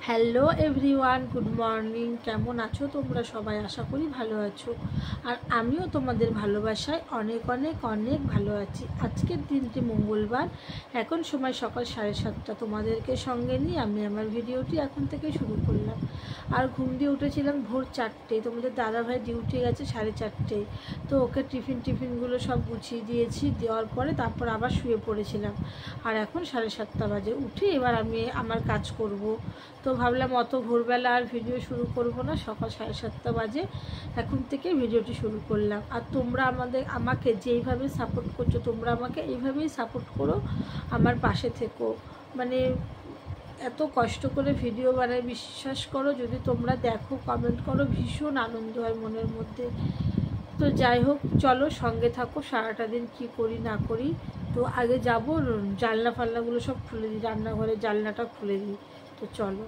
Hello everyone, good morning. কেমন আছো তোমরা সবাই? আশা করি ভালো আছো, আর আমিও তোমাদের ভালোবাসায় অনেক অনেক অনেক ভালো আছি। আজকের দিনটি মঙ্গলবার, এখন সময় সকাল 7:30। তোমাদেরকে সঙ্গে নিয়ে আমি আমার ভিডিওটি এখন থেকে শুরু করলাম। আর ঘুম দিয়ে উঠেছিলাম ভোর 4টেয়। তোমাদের দাদাভাই ডিউটি গেছে 4:30, তো ওকে টিফিনগুলো সব গুছিয়ে দিয়েছি। দেওয়ার পরে তারপর আবার শুয়ে পড়েছিলাম। আর এখন 7:30 বাজে। উঠে এবার আমি আমার কাজ করব। তো ভাবলাম অত ভোরবেলা আর ভিডিও শুরু করব না, সকাল 7:30 বাজে এখন থেকে ভিডিওটি শুরু করলাম। আর তোমরা আমাকে যেইভাবে সাপোর্ট করছো, তোমরা আমাকে এইভাবেই সাপোর্ট করো, আমার পাশে থেকো। মানে এত কষ্ট করে ভিডিও বানাই, বিশ্বাস করো, যদি তোমরা দেখো, কমেন্ট করো, ভীষণ আনন্দ হয় মনের মধ্যে। তো যাই হোক, চলো সঙ্গে থাকো। সারাটা দিন কী করি না করি। তো আগে যাব, জানলা ফাল্লাগুলো সব খুলে দিই, রান্নাঘরের জানলাটা খুলে দিই। তো চলো।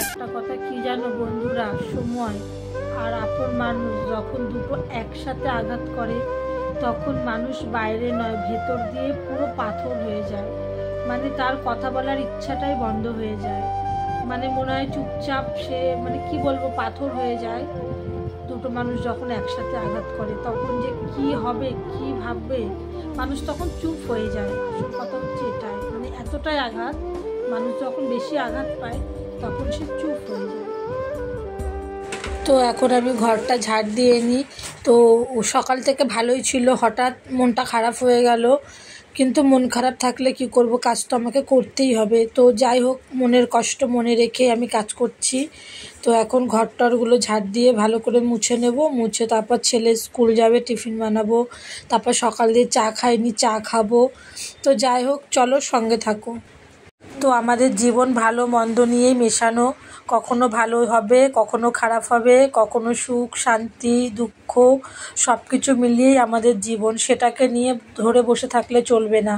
একটা কথা কি জানো বন্ধুরা, সময় আর আপন মানুষ যখন দুটো একসাথে আঘাত করে, তখন মানুষ বাইরে নয়, ভেতর দিয়ে পুরো পাথর হয়ে যায়। মানে তার কথা বলার ইচ্ছাটাই বন্ধ হয়ে যায়। মানে মনে হয় চুপচাপ সে, মানে কি বলবো, পাথর হয়ে যায়। দুটো মানুষ যখন একসাথে আঘাত করে, তখন যে কি হবে, কি ভাববে, মানুষ তখন চুপ হয়ে যায়। আসল কথা হচ্ছে এটাই, মানে এতটাই আঘাত, মানুষ যখন বেশি আঘাত পায় তখন সে চুপ হয়ে যায়। তো এখন আমি ঘরটা ঝাড় দিয়ে নিই। তো সকাল থেকে ভালোই ছিল, হঠাৎ মনটা খারাপ হয়ে গেল। কিন্তু মন খারাপ থাকলে কি করব, কাজ তো আমাকে করতেই হবে। তো যাই হোক, মনের কষ্ট মনে রেখে আমি কাজ করছি। তো এখন ঘরটরগুলো ঝাড় দিয়ে ভালো করে মুছে নেব। মুছে তারপর ছেলে স্কুল যাবে, টিফিন বানাবো। তারপর সকাল দিয়ে চা খাইনি, চা খাবো। তো যাই হোক, চলো সঙ্গে থাকো। তো আমাদের জীবন ভালো মন্দ নিয়েই মেশানো। কখনো ভালো হবে, কখনো খারাপ হবে, কখনো সুখ শান্তি দুঃখ সব কিছু মিলিয়েই আমাদের জীবন। সেটাকে নিয়ে ধরে বসে থাকলে চলবে না।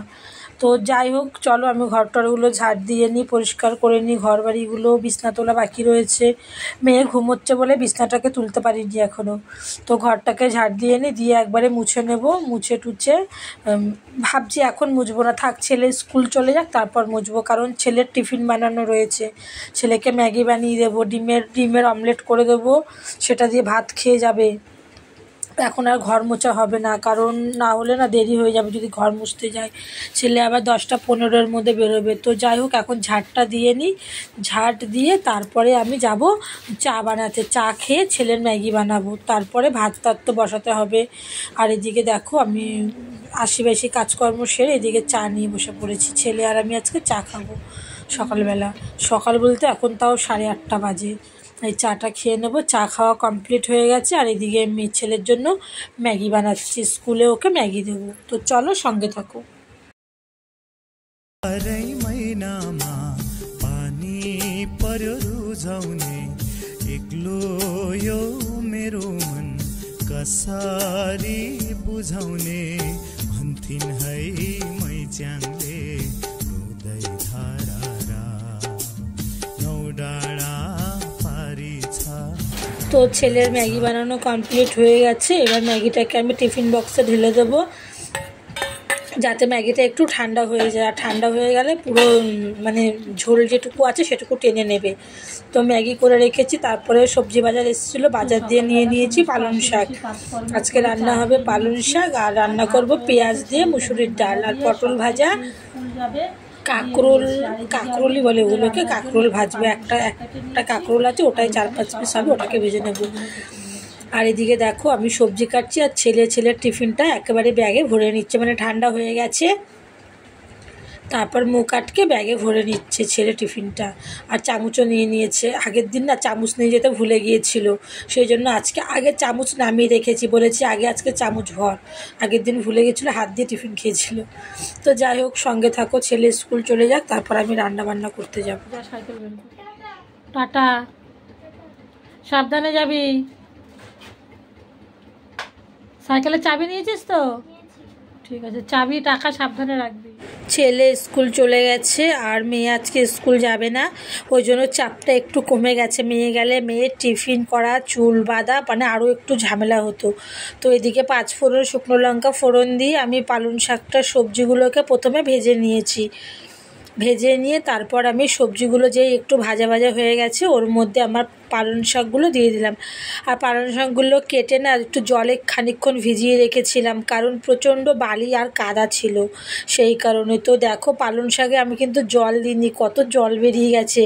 তো যাই হোক, চলো আমি ঘরটরগুলো ঝাড় দিয়ে নিই, পরিষ্কার করে নিই ঘর বাড়িগুলো। বিছনা তোলা বাকি রয়েছে, মেয়ে ঘুমোচ্ছে বলে বিছনাটাকে তুলতে পারিনি এখনও। তো ঘরটাকে ঝাড় দিয়ে নিই, দিয়ে একবারে মুছে নেব। মুছে টুছে ভাবছি এখন মুছবো না, থাক ছেলে স্কুল চলে যাক তারপর মুছবো। কারণ ছেলের টিফিন বানানো রয়েছে, ছেলেকে ম্যাগি বানিয়ে দেবো, ডিমের অমলেট করে দেবো, সেটা দিয়ে ভাত খেয়ে যাবে। এখন আর ঘর মোছা হবে না, কারণ না হলে না দেরি হয়ে যাবে। যদি ঘর মুছতে যাই, ছেলে আবার 10টা-15-এর মধ্যে বেরোবে। তো যাই হোক, এখন ঝাড়টা দিয়ে নিই। ঝাড় দিয়ে তারপরে আমি যাব চা বানাতে। চা খেয়ে ছেলের ম্যাগি বানাবো, তারপরে ভাত তো বসাতে হবে। আর এদিকে দেখো, আমি আশি কাজকর্ম সেরে এদিকে চা নিয়ে বসে পড়েছি। ছেলে আর আমি আজকে চা খাবো সকালবেলা। সকাল বলতে এখন তাও 8:30 বাজে। এই চাটা খেয়ে নেব। চা খাওয়া কমপ্লিট হয়ে গেছে। আর এদিকে মেয়ে ছেলের জন্য ম্যাগি বানাচ্ছি, স্কুলে ওকে ম্যাগি দেবো। তো চলো সঙ্গে থাকো। महिनामा पानी पर्यो रुझाउने एक्लो यो मेरो मन कसरी बुझाउने भन्थिन् है मैच्याङले रुदै धारा नौ डाँडा पारी छ। তো ছেলের ম্যাগি বানানো কমপ্লিট হয়ে গেছে। এবার ম্যাগিটাকে আমি টিফিন বক্সে ঢেলে দেবো, যাতে ম্যাগিটা একটু ঠান্ডা হয়ে যায়। আর ঠান্ডা হয়ে গেলে পুরো মানে ঝোল যেটুকু আছে সেটুকু টেনে নেবে। তো ম্যাগি করে রেখেছি। তারপরে সবজি বাজার এসেছিলো, বাজার দিয়ে নিয়ে নিয়েছি পালং শাক। আজকে রান্না হবে পালং শাক, আর রান্না করব পেঁয়াজ দিয়ে মুসুরির ডাল আর পটল ভাজা। কাঁকরোলি বলে ওগুলোকে, কাঁকরোল ভাজবে। একটা কাঁকরোল আছে, ওটাই 4-5 পিস হবে, ওটাকে ভেজে নেব। আর এদিকে দেখো আমি সবজি কাটছি, আর ছেলের টিফিনটা একেবারে ব্যাগে ভরে নিচ্ছে, মানে ঠান্ডা হয়ে গেছে। তারপর মুখ আটকে ব্যাগে ভরে নিচ্ছে ছেলে টিফিনটা, আর চামচও নিয়ে নিয়েছে। আগের দিন না চামচ নিয়ে যেতে ভুলে গিয়েছিল, সেই জন্য আজকে আগে চামচ নামিয়ে রেখেছি, বলেছি আজকে চামচ ভর। আগের দিন ভুলে গেছিলো, হাত দিয়ে টিফিন খেয়েছিল। তো যাই হোক, সঙ্গে থাকো, ছেলে স্কুল চলে যাক, তারপর আমি রান্না বান্না করতে যাবো। সাইকেল টাটা, সাবধানে যাবি। সাইকেলের চাবি নিয়েছিস তো? ঠিক আছে, চাবি টাকা সাবধানে রাখবি। ছেলে স্কুল চলে গেছে আর মেয়ে আজকে স্কুল যাবে না, ওই জন্য চাপটা একটু কমে গেছে। মেয়ে গেলে মেয়ের টিফিন করা, চুল বাঁধা, মানে আরও একটু ঝামেলা হতো। তো এদিকে 5 ফোড়ন, শুকনো লঙ্কা ফোড়ন দিয়ে আমি পালং শাকটা সবজিগুলোকে প্রথমে ভেজে নিয়েছি। ভেজে নিয়ে তারপর আমি সবজিগুলো যেই একটু ভাজা ভাজা হয়ে গেছে, ওর মধ্যে আমার পালং শাকগুলো দিয়ে দিলাম। আর পালং শাকগুলো কেটে না একটু জলে খানিকক্ষণ ভিজিয়ে রেখেছিলাম, কারণ প্রচণ্ড বালি আর কাদা ছিল, সেই কারণে। তো দেখো, পালং শাকে আমি কিন্তু জল দিইনি, কত জল বেরিয়ে গেছে।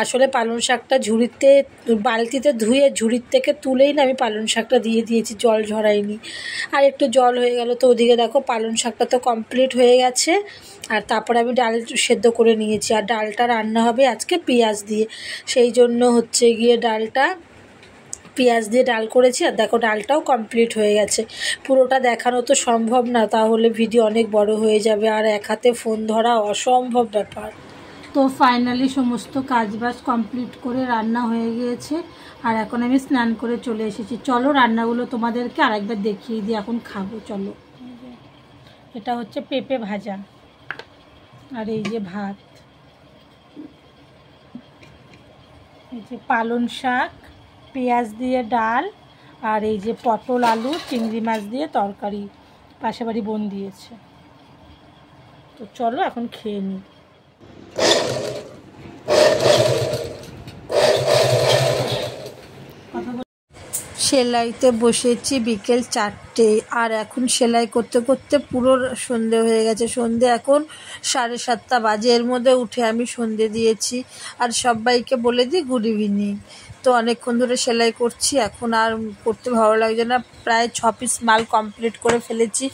আসলে পালং শাকটা বালতিতে ধুয়ে ঝুড়ির থেকে তুলেই না আমি পালং শাকটা দিয়ে দিয়েছি, জল ঝরাইনি। আর একটু জল হয়ে গেল। তো ওদিকে দেখো, পালং শাকটা তো কমপ্লিট হয়ে গেছে। আর তারপরে আমি ডাল সেদ্ধ করে নিয়েছি, আর ডালটা রান্না হবে আজকে পেঁয়াজ দিয়ে, সেই জন্য হচ্ছে গিয়ে ডালটা পেঁয়াজ দিয়ে ডাল করেছি। আর দেখো, ডালটাও কমপ্লিট হয়ে গেছে। পুরোটা দেখানো তো সম্ভব না, তাহলে ভিডিও অনেক বড় হয়ে যাবে, আর এক হাতে ফোন ধরা অসম্ভব ব্যাপার। তো ফাইনালি সমস্ত কাজবাজ কমপ্লিট করে রান্না হয়ে গিয়েছে, আর এখন আমি স্নান করে চলে এসেছি। চলো রান্নাগুলো তোমাদেরকে আরেকবার দেখিয়ে দিই, এখন খাবো। চলো, এটা হচ্ছে পেঁপে ভাজা, আর এই যে ভাত, এই যে পালং শাক, পেঁয়াজ দিয়ে ডাল, আর এই যে পটল আলু চিংড়ি মাছ দিয়ে তরকারি, পাশে বাড়ি বোন দিয়েছে। তো চলো এখন খেয়ে নিই। সেলাইতে বসেছি বিকেল 4টে, আর এখন সেলাই করতে করতে পুরো সন্ধে হয়ে গেছে। সন্ধে এখন 7:30 বাজে। এর মধ্যে উঠে আমি সন্ধে দিয়েছি, আর সবাইকে বলে দিই গুড ইভিনিং। তো অনেকক্ষণ ধরে সেলাই করছি, এখন আর করতে ভালো লাগছে না। প্রায় 6 পিস মাল কমপ্লিট করে ফেলেছি।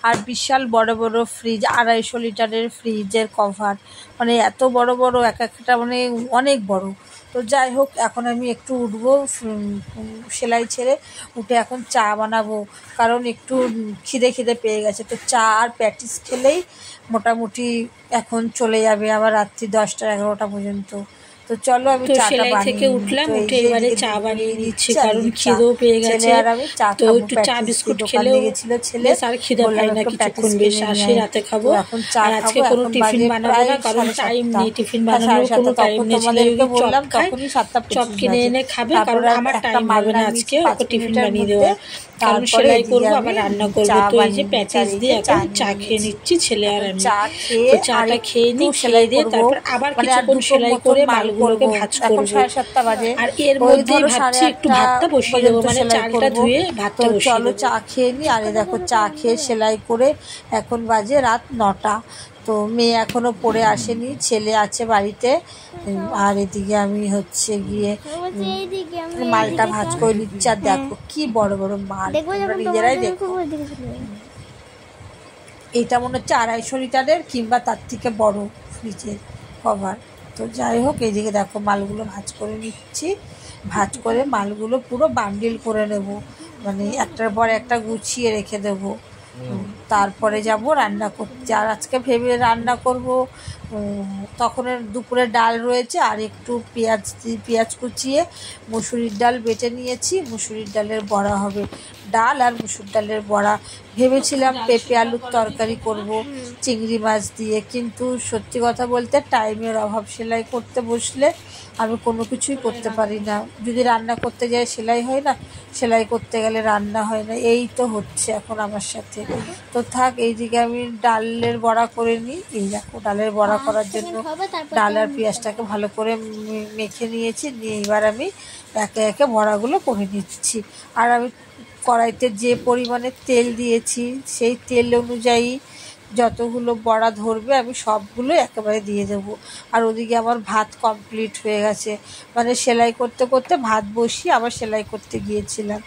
আর বিশাল বড় বড় ফ্রিজ, 250 লিটারের ফ্রিজের কভার, মানে এত বড় বড়, এক একটা মানে অনেক বড়। তো যাই হোক, এখন আমি একটু উঠবো, সেলাই ছেড়ে উঠে এখন চা বানাবো, কারণ একটু খিদে পেয়ে গেছে। তো চা আর প্যাটিস খেলেই মোটামুটি এখন চলে যাবে আবার রাত্রি 10টা-11টা পর্যন্ত। তো চলো আমি চাটা থেকে উঠলাম, উঠে এবারে চা বানিয়ে নিচ্ছি, কারণ খিদেও পেয়ে গেছে। আর আমি চা তো একটু চা বিস্কুট খেলেও গেছিল ছেলে, আর খিদে পায় না কিছুক্ষণ বেশ, আসে রাতে খাবো। এখন চা আজকে কোনো টিফিন বানাবো না, কারণ টাইম নেই, টিফিন বানানোর কোনো টাইম নেই। ছেলেকে বললাম তখনই 7টা চপ কিনে এনে খাবে, কারণ আমার টাইম হবে না আজকে ওকে টিফিন বানিয়ে দেওয়া, কারণ সেলাই করবো আবার রান্না করবো। তো এই যে প্যাটিস দিয়ে এখন চা খেয়ে নিচ্ছি ছেলে আর আমি। তো চাটা খেয়ে নিই, সেলাই দিয়ে তারপর আবার কিছুক্ষণ সেলাই করে মালগুলোকে ভাজ করবো। 7:30 বাজে, আর এর মধ্যে ভাবছি একটু ভাতটা বসিয়ে দেবো, মানে চালটা ধুয়ে ভাতটা বসিয়ে দেবো। চলো চা খেয়ে নিই। আর দেখো, চা খেয়ে সেলাই করে এখন বাজে রাত 9টা। তো মেয়ে এখনো পড়ে আসেনি, ছেলে আছে বাড়িতে। আর এদিকে আমি হচ্ছে গিয়ে মালটা ভাজ করে নিচ্ছি। আর দেখো কি বড় বড় মাল, নিজেরাই দেখো। এটা মনে হচ্ছে 250 লিটারের কিংবা তার থেকে বড় ফ্রিজের কভার। তো যাই হোক, এইদিকে দেখো মালগুলো ভাজ করে নিচ্ছি। ভাজ করে মালগুলো পুরো বান্ডিল করে নেব, মানে একটার পর একটা গুছিয়ে রেখে দেবো। তারপরে যাব রান্না করতে। আর আজকে ভেবে রান্না করব, তখন দুপুরে ডাল রয়েছে, আর একটু পেঁয়াজ কুচিয়ে মুসুরির ডাল বেটে নিয়েছি, মুসুরির ডালের বড়া হবে। ডাল আর মুসুর ডালের বড়া। ভেবেছিলাম পেঁপে আলুর তরকারি করব চিংড়ি মাছ দিয়ে, কিন্তু সত্যি কথা বলতে টাইমের অভাব। সেলাই করতে বসলে আমি কোনো কিছুই করতে পারি না। যদি রান্না করতে যাই সেলাই হয় না, সেলাই করতে গেলে রান্না হয় না, এই তো হচ্ছে এখন আমার সাথে। তো থাক, এইদিকে আমি ডালের বড়া করে নিই। এই দেখো, ডালের বড়া করার জন্য ডাল আর পেঁয়াজটাকে ভালো করে মেখে নিয়েছি। নিয়ে এবার আমি একে একে বড়াগুলো করে নিচ্ছি। আর আমি কড়াইতে যে পরিমাণে তেল দিয়েছি, সেই তেল অনুযায়ী যতগুলো বড়া ধরবে আমি সবগুলো একেবারে দিয়ে দেবো। আর ওদিকে আমার ভাত কমপ্লিট হয়ে গেছে, মানে সেলাই করতে করতে ভাত বসিয়ে আবার সেলাই করতে গিয়েছিলাম।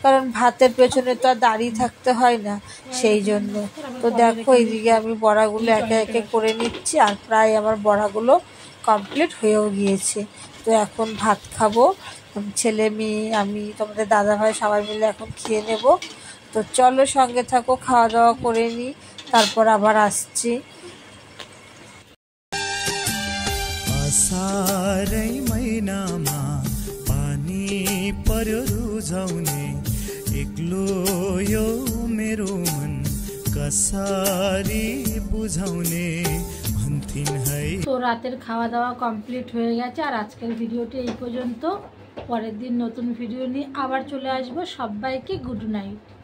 কারণ ভাতের পেছনে তো আর দাঁড়িয়ে থাকতে হয় না, সেই জন্য। তো দেখো এইদিকে আমি বড়াগুলো একে একে করে নিচ্ছি, আর প্রায় আমার বড়াগুলো কমপ্লিট হয়েও গিয়েছে। তো এখন ভাত খাবো, ছেলে মেয়ে আমি তোমাদের দাদাভাই সবাই মিলে এখন খেয়ে নেব। তো চলো সঙ্গে থাকো, খাওয়া দাওয়া করে নিই, তারপর আবার আসছি। असारै महिनामा पानी पर्यो रुझाउने एक्लो यो मेरो मन कसरी बुझाउने भन्थिन् है। তো রাতের খাওয়া দাওয়া কমপ্লিট হয়ে গেছে, আর আজকের ভিডিওটি এই পর্যন্ত। পরের দিন নতুন ভিডিও নিয়ে আবার চলে আসবো। সবাইকে গুড নাইট।